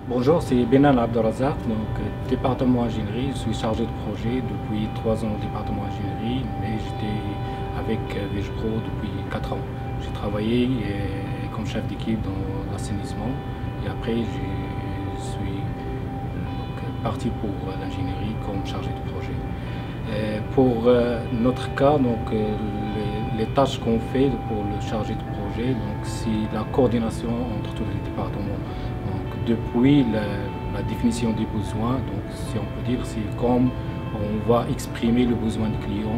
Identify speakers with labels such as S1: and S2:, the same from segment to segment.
S1: Bonjour, c'est Benan Abdelrazak, département ingénierie. Je suis chargé de projet depuis 3 ans au département ingénierie, mais j'étais avec VGPro depuis 4 ans. J'ai travaillé comme chef d'équipe dans l'assainissement et après je suis parti pour l'ingénierie comme chargé de projet. Pour notre cas, les tâches qu'on fait pour le chargé de projet, c'est la coordination entre tous les départements. Depuis la définition des besoins, si on peut dire, c'est comme on va exprimer le besoin du client,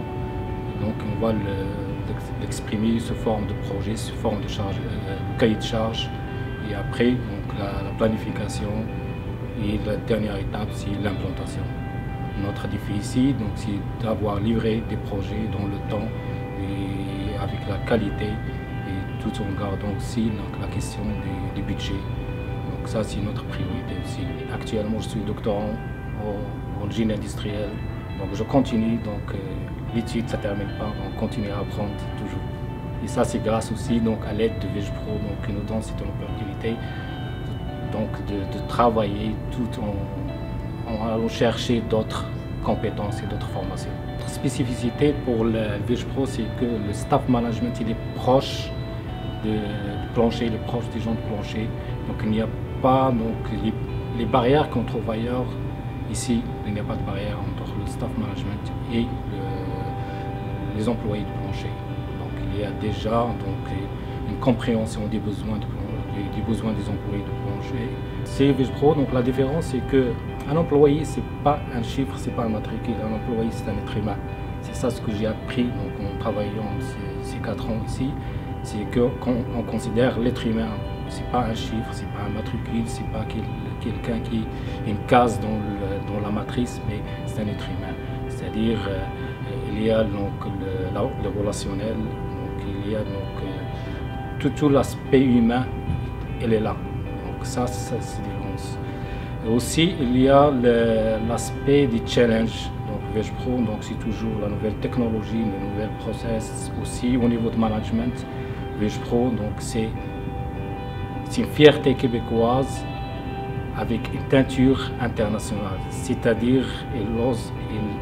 S1: on va l'exprimer sous forme de projet, sous forme de charge, cahier de charge, et après la planification et la dernière étape, c'est l'implantation. Notre défi ici, c'est d'avoir livré des projets dans le temps et avec la qualité, et tout en gardant aussi la question du budget. Donc ça, c'est notre priorité aussi. Actuellement, je suis doctorant en génie industriel. Donc je continue, l'étude, ça ne termine pas, on continue à apprendre toujours. Et ça, c'est grâce aussi à l'aide de VGPro, qui nous donne cette opportunité de travailler tout en allant chercher d'autres compétences et d'autres formations. La spécificité pour le VGPro, c'est que le staff management il est proche du plancher, il est proche des gens de plancher. Donc il n'y a pas les barrières qu'on trouve ailleurs. Ici, il n'y a pas de barrière entre le staff management et les employés de plancher. Donc il y a déjà une compréhension des besoins des employés de plancher. C'est VGPro, la différence c'est qu'un employé c'est pas un chiffre, c'est pas un matricule, un employé c'est un être humain. C'est ça ce que j'ai appris en travaillant ces 4 ans ici, c'est qu'on considère l'être humain. C'est pas un chiffre, c'est pas un matricule, c'est pas quelqu'un qui est une case dans la matrice, mais c'est un être humain. C'est-à-dire il y a le relationnel, il y a tout l'aspect humain, il est là. Donc ça c'est différence. Et aussi il y a l'aspect des challenges. Donc VGPro, c'est toujours la nouvelle technologie, les nouvelles process. Aussi au niveau de management, VGPro, c'est une fierté québécoise avec une teinture internationale. C'est-à-dire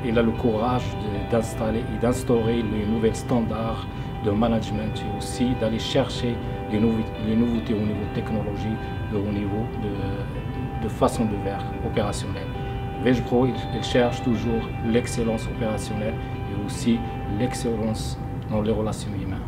S1: il a le courage d'installer et d'instaurer les nouveaux standards de management et aussi d'aller chercher les nouveautés au niveau de technologie et au niveau de façon de faire opérationnelle. VGPro, il cherche toujours l'excellence opérationnelle et aussi l'excellence dans les relations humaines.